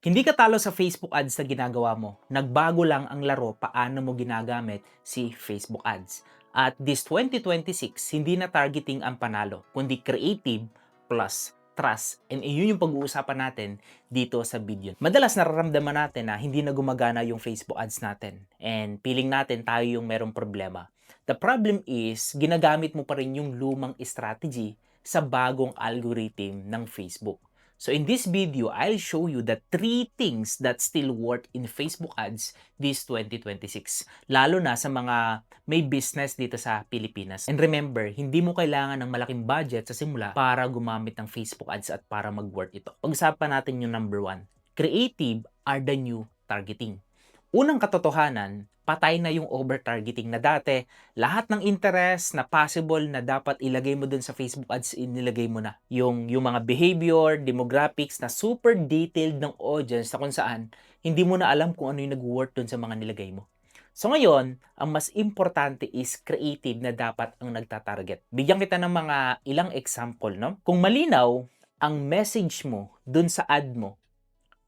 Hindi ka talo sa Facebook ads na ginagawa mo. Nagbago lang ang laro paano mo ginagamit si Facebook ads. At this 2026, hindi na targeting ang panalo, kundi creative plus trust. And yun yung pag-uusapan natin dito sa video. Madalas nararamdaman natin na hindi na gumagana yung Facebook ads natin. And feeling natin tayo yung merong problema. The problem is, ginagamit mo pa rin yung lumang strategy sa bagong algorithm ng Facebook. So in this video, I'll show you the 3 things that still work in Facebook ads this 2026. Lalo na sa mga may business dito sa Pilipinas. And remember, hindi mo kailangan ng malaking budget sa simula para gumamit ng Facebook ads at para mag-work ito. Pag-usapan natin yung number 1. Creative are the new targeting. Unang katotohanan, patay na yung over-targeting na dati. Lahat ng interest na possible na dapat ilagay mo dun sa Facebook ads, inilagay mo na. Yung mga behavior, demographics na super detailed ng audience na kung saan hindi mo na alam kung ano yung nag-work dun sa mga nilagay mo. So ngayon, ang mas importante is creative na dapat ang nagtatarget. Bigyan kita ng mga ilang example, no? Kung malinaw ang message mo dun sa ad mo,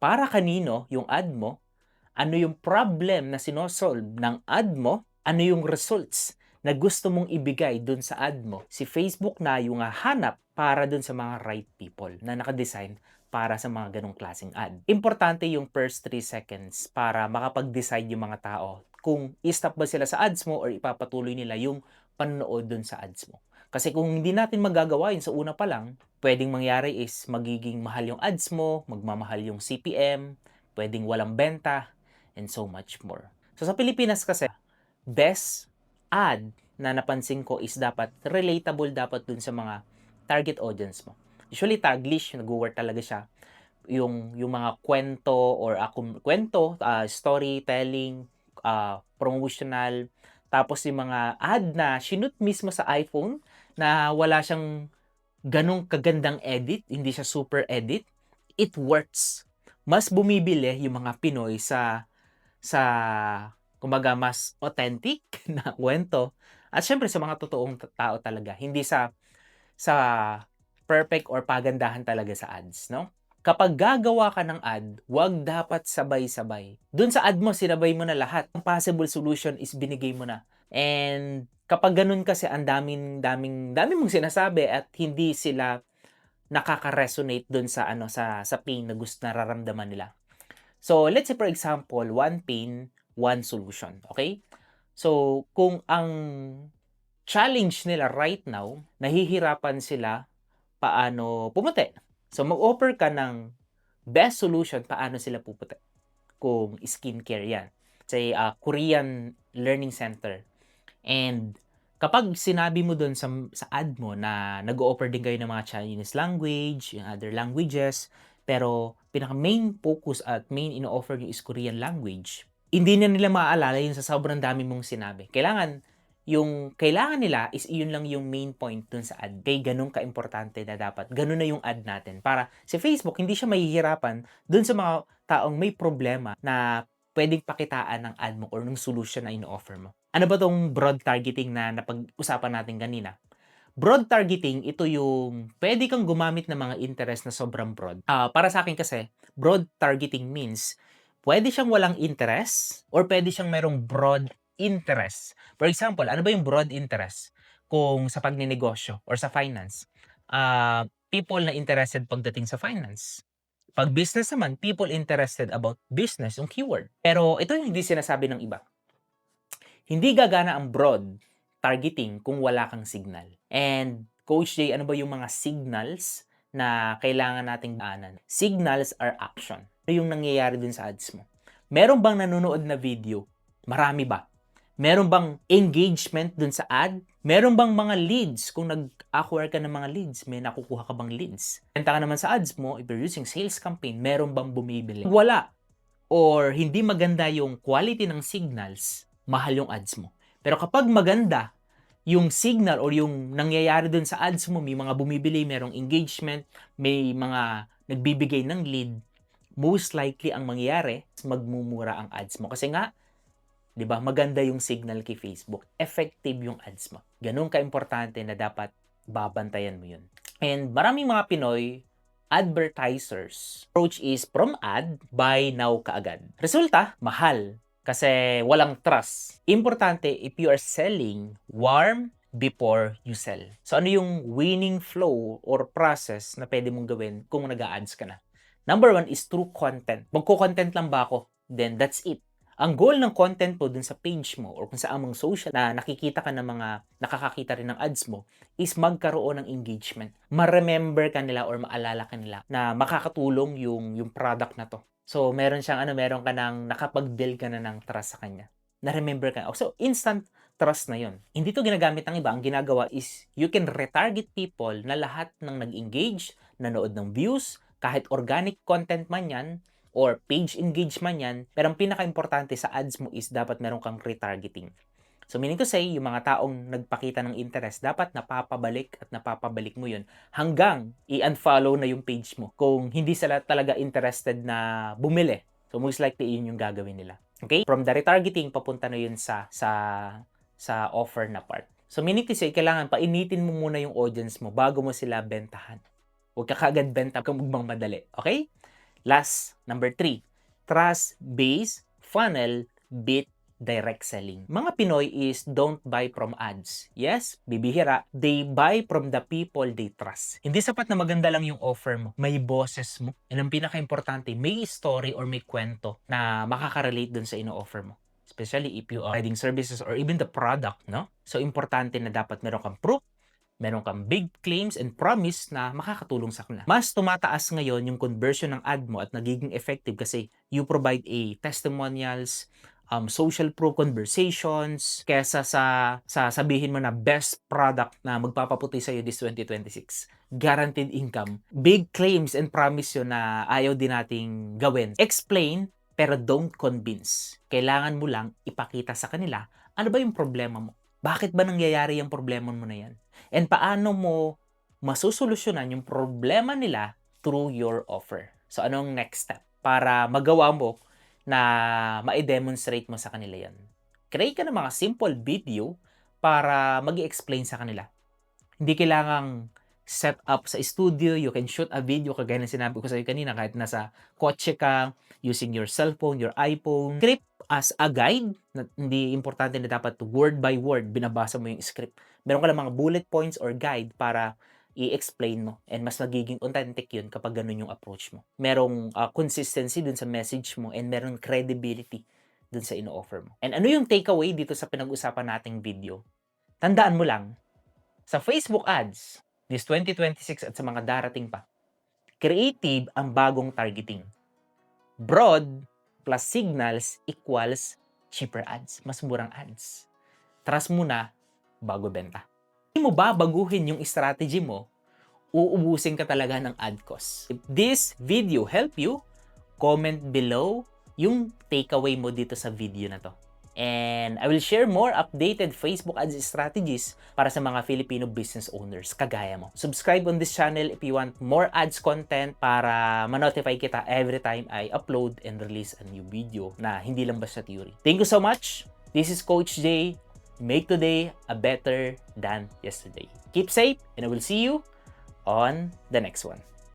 para kanino yung ad mo, ano yung problem na sinosolve ng ad mo, ano yung results na gusto mong ibigay dun sa ad mo. Si Facebook na yung hanap para dun sa mga right people na nakadesign para sa mga ganong klaseng ad. Importante yung first 3 seconds para makapag-decide yung mga tao kung i-stop ba sila sa ads mo or ipapatuloy nila yung panonood dun sa ads mo. Kasi kung hindi natin magagawa yun sa una pa lang, pwedeng mangyari is magiging mahal yung ads mo, magmamahal yung CPM, pwedeng walang benta, and so much more. So sa Pilipinas kasi, best ad na napansin ko is dapat relatable dapat dun sa mga target audience mo. Usually Taglish, nag-work talaga siya. Yung mga kwento or storytelling, promotional, tapos yung mga ad na shoot mismo sa iPhone na wala siyang ganong kagandang edit, hindi siya super edit, it works. Mas bumibili yung mga Pinoy sa kumbaga mas authentic na kwento at syempre sa mga totoong tao talaga, hindi sa perfect or pagandahan talaga sa ads, no? Kapag gagawa ka ng ad, wag dapat sabay-sabay. Doon sa ad mo, sinabay mo na lahat. Ang possible solution is binigay mo na. And kapag ganun kasi ang daming mong sinasabi at hindi sila nakaka-resonate doon sa sa pain na gusto nararamdaman nila. So, let's say for example, one pain, one solution. Okay? So, kung ang challenge nila right now, nahihirapan sila paano pumuti. So, mag-offer ka ng best solution paano sila puputi. Kung skincare yan. Say, Korean Learning Center. And kapag sinabi mo doon sa ad mo na nag-o-offer din kayo ng mga Chinese language, yung other languages, pero pinaka-main focus at main ino-offer nyo is Korean language, hindi na nila maaalala yun sa sobrang dami mong sinabi. Yung kailangan nila is yun lang yung main point dun sa ad. Kaya ganun ka-importante na dapat. Ganun na yung ad natin. Para si Facebook, hindi siya mahihirapan dun sa mga taong may problema na pwedeng pakitaan ng ad mo or ng solution na ino-offer mo. Ano ba tong broad targeting na napag-usapan natin kanina? Broad targeting, ito yung pwede kang gumamit ng mga interest na sobrang broad. Para sa akin kasi, broad targeting means pwede siyang walang interest or pwede siyang merong broad interest. For example, ano ba yung broad interest? Kung sa pagninegosyo or sa finance, people na interested pagdating sa finance. Pag business naman, people interested about business, yung keyword. Pero ito yung hindi sinasabi ng iba. Hindi gagana ang broad targeting kung wala kang signal. And Coach Jay, ano ba yung mga signals na kailangan nating daanan? Signals are action. Ano yung nangyayari dun sa ads mo? Meron bang nanonood na video? Marami ba? Meron bang engagement dun sa ad? Meron bang mga leads? Kung nag-acquire ka ng mga leads, may nakukuha ka bang leads? Benta ka naman sa ads mo, if you're using sales campaign, meron bang bumibili? Wala. Or hindi maganda yung quality ng signals, mahal yung ads mo. Pero kapag maganda yung signal or yung nangyayari dun sa ads mo, may mga bumibili, merong engagement, may mga nagbibigay ng lead, most likely ang mangyayari, magmumura ang ads mo. Kasi nga, 'di ba, maganda yung signal kay Facebook, effective yung ads mo. Ganun ka-importante na dapat babantayan mo yun. And maraming mga Pinoy advertisers. Approach is from ad, buy now kaagad. Resulta, mahal. Kasi walang trust. Importante, if you are selling, warm before you sell. So ano yung winning flow or process na pwede mong gawin kung nag-a-ads ka na? Number one is through content. Magko-content lang ba ako? Then that's it. Ang goal ng content mo dun sa page mo or kung saan mong social na nakikita ka ng mga nakakakita rin ng ads mo is magkaroon ng engagement. Ma-remember ka nila or maalala ka nila na makakatulong yung product na to. So, meron ka nang nakapag-build ka na ng trust sa kanya. Na-remember ka. So, instant trust na yon. Hindi to ginagamit ng iba. Ang ginagawa is you can retarget people na lahat ng nag-engage, nanood ng views, kahit organic content man yan, or page engage man yan, pero ang pinaka-importante sa ads mo is dapat meron kang retargeting. So meaning to say, yung mga taong nagpakita ng interest, dapat napapabalik at napapabalik mo yun hanggang i-unfollow na yung page mo kung hindi sila talaga interested na bumili. So most likely yun yung gagawin nila. Okay? From the retargeting, papunta na yun sa offer na part. So meaning to say, kailangan painitin mo muna yung audience mo bago mo sila bentahan. Huwag ka kagad benta kung magmamadali. Okay? Last, number 3, trust-based funnel beat direct selling. Mga Pinoy is don't buy from ads. Yes, bibihira, they buy from the people they trust. Hindi sapat na maganda lang yung offer mo. May boses mo. And ang pinaka-importante, may story or may kwento na makaka-relate dun sa ino-offer mo. Especially if you are providing services or even the product, no? So, importante na dapat meron kang proof, meron kang big claims and promise na makakatulong sa kanila. Mas tumataas ngayon yung conversion ng ad mo at nagiging effective kasi you provide a testimonials, social proof conversations, kesa sa sabihin mo na best product na magpapaputi sa'yo this 2026. Guaranteed income. Big claims and promise yun na ayaw din nating gawin. Explain, pero don't convince. Kailangan mo lang ipakita sa kanila ano ba yung problema mo. Bakit ba nangyayari yung problema mo na yan? And paano mo masusolusyonan yung problema nila through your offer? So, anong next step para magawa mo na ma-demonstrate mo sa kanila yan? Create ka ng mga simple video para mag-explain sa kanila. Hindi kailangang set up sa studio, you can shoot a video kagaya ng sinabi ko sa iyo kanina kahit nasa kotse ka, using your cellphone, your iPhone. Script as a guide, na hindi importante na dapat word by word binabasa mo yung script. Meron ka lang mga bullet points or guide para i-explain mo and mas magiging authentic yun kapag ganun yung approach mo. Merong consistency dun sa message mo and merong credibility dun sa ino-offer mo. And ano yung takeaway dito sa pinag-usapan nating video? Tandaan mo lang, sa Facebook ads, this 2026 at sa mga darating pa, creative ang bagong targeting. Broad plus signals equals cheaper ads. Mas murang ads. Trust muna bago benta. Hindi mo ba baguhin yung strategy mo, uubusin ka talaga ng ad cost. If this video help you, comment below yung takeaway mo dito sa video na to. And I will share more updated Facebook ads strategies para sa mga Filipino business owners kagaya mo. Subscribe on this channel if you want more ads content para ma-notify kita every time I upload and release a new video na hindi lang basta theory. Thank you so much. This is Coach Jay. Make today a better than yesterday. Keep safe and I will see you on the next one.